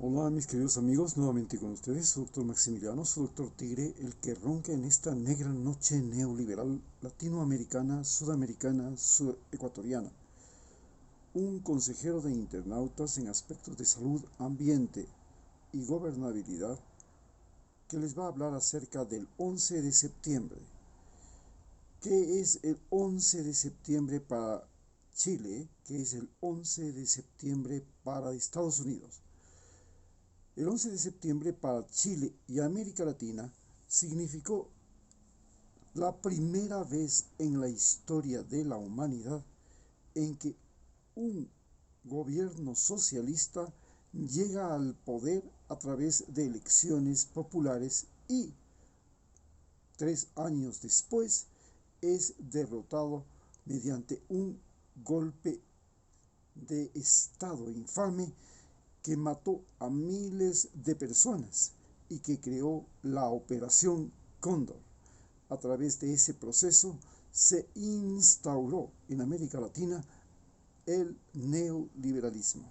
Hola mis queridos amigos, nuevamente con ustedes, su doctor Maximiliano, su doctor Tigre, el que ronca en esta negra noche neoliberal latinoamericana, sudamericana, ecuatoriana. Un consejero de internautas en aspectos de salud, ambiente y gobernabilidad que les va a hablar acerca del 11 de septiembre. ¿Qué es el 11 de septiembre para Chile? ¿Qué es el 11 de septiembre para Estados Unidos? El 11 de septiembre para Chile y América Latina significó la primera vez en la historia de la humanidad en que un gobierno socialista llega al poder a través de elecciones populares y 3 años después es derrotado mediante un golpe de Estado infame que mató a miles de personas y que creó la Operación Cóndor. A través de ese proceso se instauró en América Latina el neoliberalismo.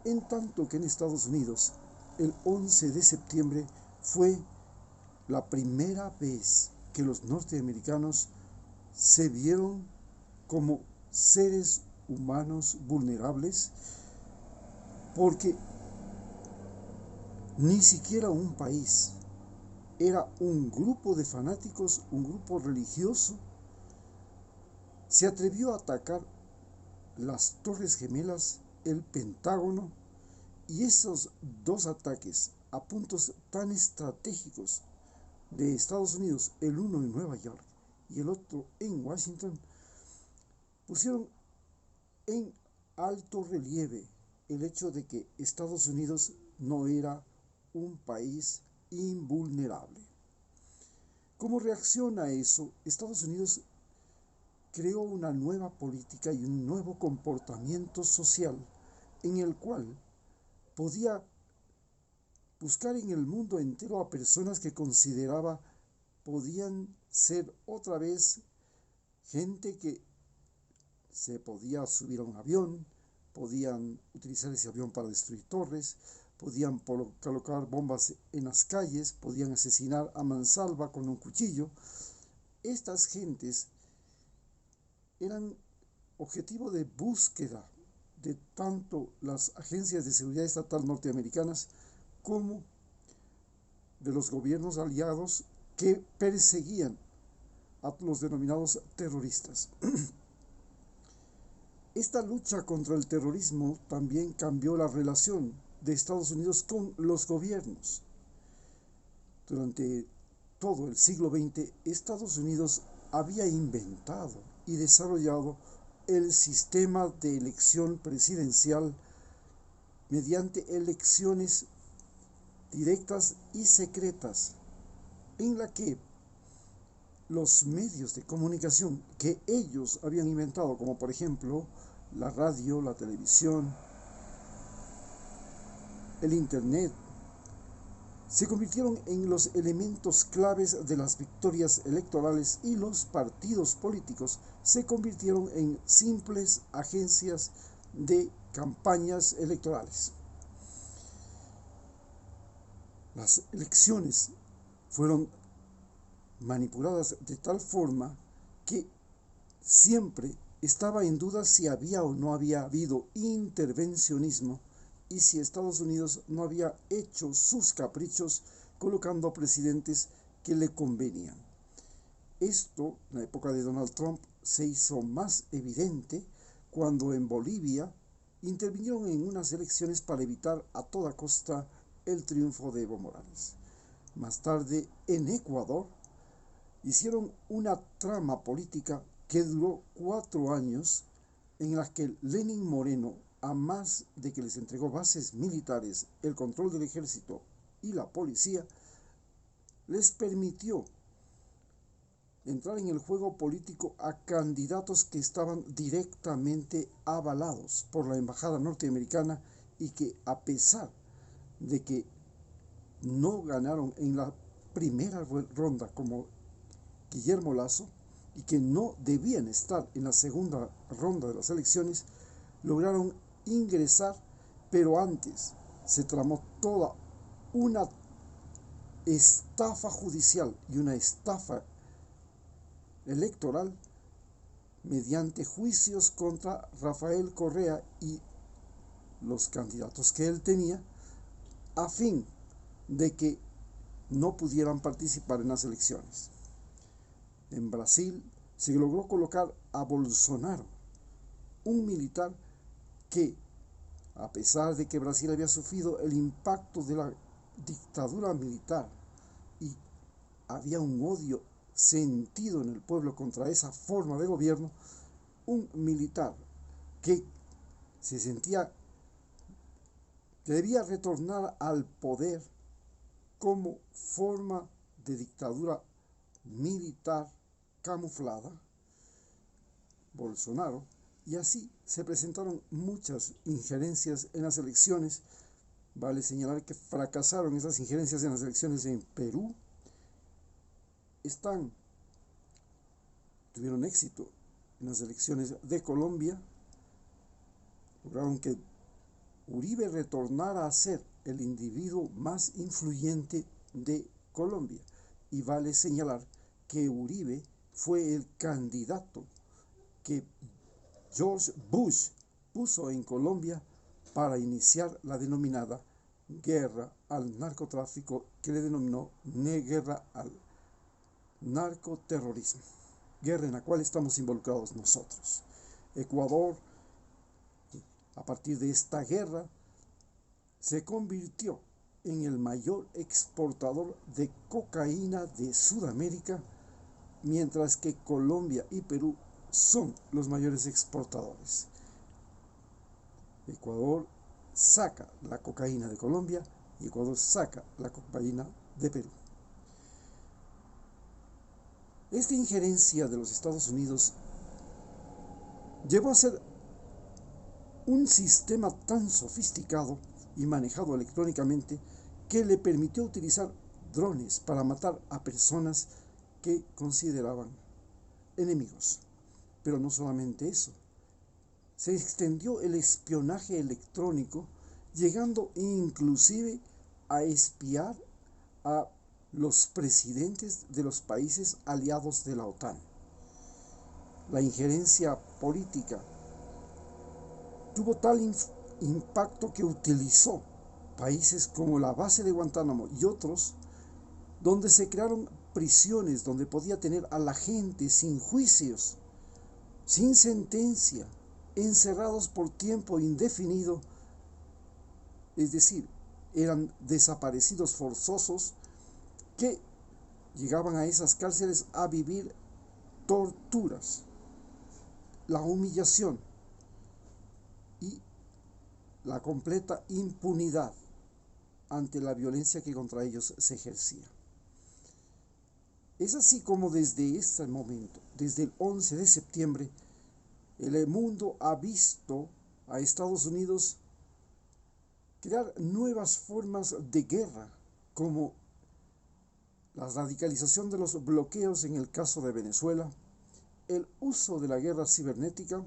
En tanto que en Estados Unidos el 11 de septiembre fue la primera vez que los norteamericanos se vieron como seres humanos vulnerables, porque ni siquiera un país, era un grupo de fanáticos, un grupo religioso, se atrevió a atacar las Torres Gemelas, el Pentágono, y esos dos ataques a puntos tan estratégicos de Estados Unidos, el uno en Nueva York y el otro en Washington, pusieron en alto relieve el hecho de que Estados Unidos no era un país invulnerable. Como reacción a eso, Estados Unidos creó una nueva política y un nuevo comportamiento social en el cual podía buscar en el mundo entero a personas que consideraba podían ser otra vez gente que se podía subir a un avión, podían utilizar ese avión para destruir torres, podían colocar bombas en las calles, podían asesinar a mansalva con un cuchillo. Estas gentes eran objetivo de búsqueda de tanto las agencias de seguridad estatal norteamericanas como de los gobiernos aliados que perseguían a los denominados terroristas. Esta lucha contra el terrorismo también cambió la relación de Estados Unidos con los gobiernos. Durante todo el siglo XX, Estados Unidos había inventado y desarrollado el sistema de elección presidencial mediante elecciones directas y secretas, en la que los medios de comunicación que ellos habían inventado, como por ejemplo la radio, la televisión, el internet, se convirtieron en los elementos claves de las victorias electorales, y los partidos políticos se convirtieron en simples agencias de campañas electorales. Las elecciones fueron manipuladas de tal forma que siempre estaba en duda si había o no había habido intervencionismo y si Estados Unidos no había hecho sus caprichos colocando presidentes que le convenían. Esto, en la época de Donald Trump, se hizo más evidente cuando en Bolivia intervinieron en unas elecciones para evitar a toda costa el triunfo de Evo Morales. Más tarde, en Ecuador, hicieron una trama política que duró 4 años, en la que Lenín Moreno, a más de que les entregó bases militares, el control del ejército y la policía, les permitió entrar en el juego político a candidatos que estaban directamente avalados por la embajada norteamericana y que, a pesar de que no ganaron en la primera ronda como Guillermo Lasso y que no debían estar en la segunda ronda de las elecciones, lograron ingresar, pero antes se tramó toda una estafa judicial y una estafa electoral mediante juicios contra Rafael Correa y los candidatos que él tenía, a fin de que no pudieran participar en las elecciones. En Brasil se logró colocar a Bolsonaro, un militar que, a pesar de que Brasil había sufrido el impacto de la dictadura militar y había un odio sentido en el pueblo contra esa forma de gobierno, un militar que se sentía que debía retornar al poder como forma de dictadura militar camuflada, Bolsonaro, y así se presentaron muchas injerencias en las elecciones. Vale señalar que fracasaron esas injerencias en las elecciones en Perú, tuvieron éxito en las elecciones de Colombia, lograron que Uribe retornara a ser el individuo más influyente de Colombia. Y vale señalar que Uribe fue el candidato que George Bush puso en Colombia para iniciar la denominada guerra al narcotráfico, que le denominó guerra al narcoterrorismo, guerra en la cual estamos involucrados nosotros. Ecuador, a partir de esta guerra, se convirtió en el mayor exportador de cocaína de Sudamérica, mientras que Colombia y Perú son los mayores exportadores. Ecuador saca la cocaína de Colombia y Ecuador saca la cocaína de Perú. Esta injerencia de los Estados Unidos llevó a ser un sistema tan sofisticado y manejado electrónicamente que le permitió utilizar drones para matar a personas que consideraban enemigos. Pero no solamente eso, se extendió el espionaje electrónico, llegando inclusive a espiar a los presidentes de los países aliados de la OTAN. La injerencia política tuvo tal impacto que utilizó países como la base de Guantánamo y otros, donde se crearon prisiones donde podía tener a la gente sin juicios, sin sentencia, encerrados por tiempo indefinido, es decir, eran desaparecidos forzosos que llegaban a esas cárceles a vivir torturas, la humillación y la completa impunidad ante la violencia que contra ellos se ejercía. Es así como desde ese momento, desde el 11 de septiembre, el mundo ha visto a Estados Unidos crear nuevas formas de guerra, como la radicalización de los bloqueos en el caso de Venezuela, el uso de la guerra cibernética,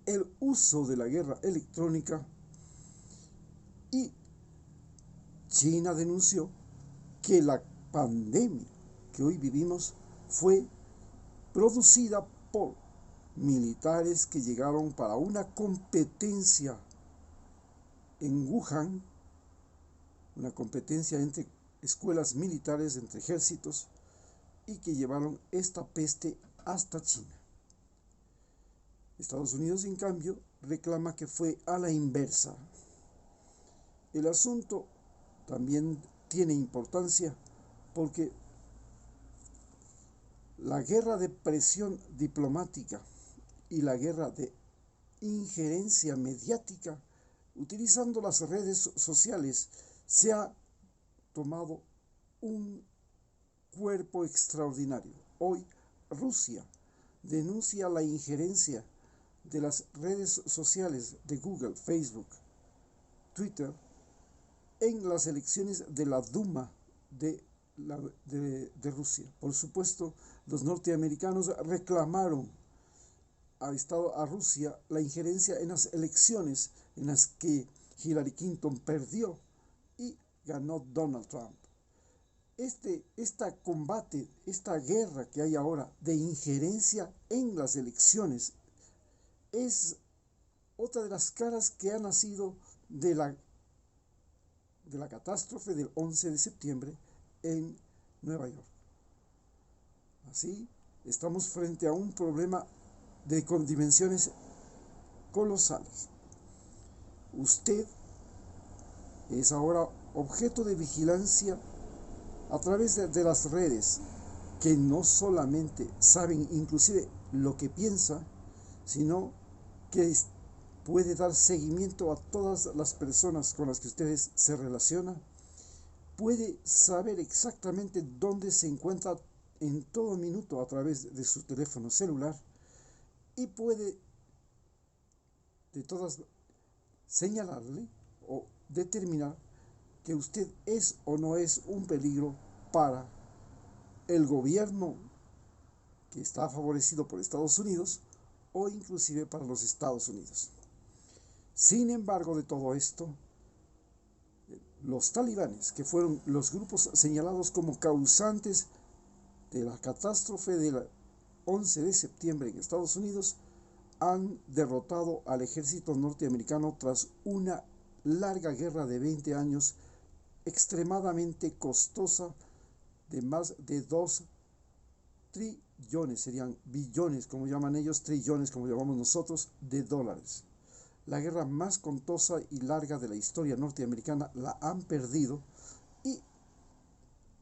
el uso de la guerra electrónica, y China denunció que la pandemia que hoy vivimos fue producida por militares que llegaron para una competencia en Wuhan, una competencia entre escuelas militares, entre ejércitos, y que llevaron esta peste hasta China. Estados Unidos, en cambio, reclama que fue a la inversa. El asunto también tiene importancia porque la guerra de presión diplomática y la guerra de injerencia mediática, utilizando las redes sociales, se ha tomado un cuerpo extraordinario. Hoy Rusia denuncia la injerencia de las redes sociales de Google, Facebook, Twitter en las elecciones de la Duma de Rusia. Por supuesto, los norteamericanos reclamaron a Rusia la injerencia en las elecciones en las que Hillary Clinton perdió y ganó Donald Trump. Esta guerra que hay ahora de injerencia en las elecciones es otra de las caras que ha nacido de la catástrofe del 11 de septiembre en Nueva York. Así, estamos frente a un problema con dimensiones colosales. Usted es ahora objeto de vigilancia a través de las redes, que no solamente saben inclusive lo que piensa, sino que puede dar seguimiento a todas las personas con las que ustedes se relacionan, puede saber exactamente dónde se encuentra en todo minuto a través de su teléfono celular y puede de todas señalarle o determinar que usted es o no es un peligro para el gobierno que está favorecido por Estados Unidos o inclusive para los Estados Unidos. Sin embargo, de todo esto, los talibanes, que fueron los grupos señalados como causantes de la catástrofe del 11 de septiembre en Estados Unidos, han derrotado al ejército norteamericano tras una larga guerra de 20 años extremadamente costosa de más de 2 trillones, serían billones como llaman ellos, trillones como llamamos nosotros, de dólares. La guerra más costosa y larga de la historia norteamericana la han perdido y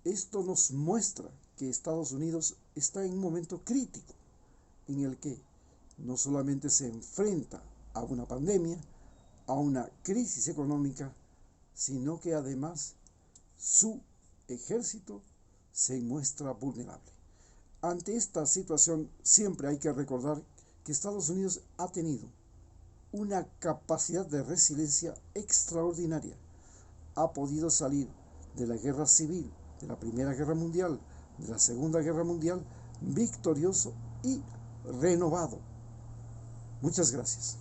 esto nos muestra que Estados Unidos está en un momento crítico en el que no solamente se enfrenta a una pandemia, a una crisis económica, sino que además su ejército se muestra vulnerable. Ante esta situación siempre hay que recordar que Estados Unidos ha tenido una capacidad de resiliencia extraordinaria. Ha podido salir de la guerra civil, de la Primera Guerra Mundial, de la Segunda Guerra Mundial, victorioso y renovado. Muchas gracias.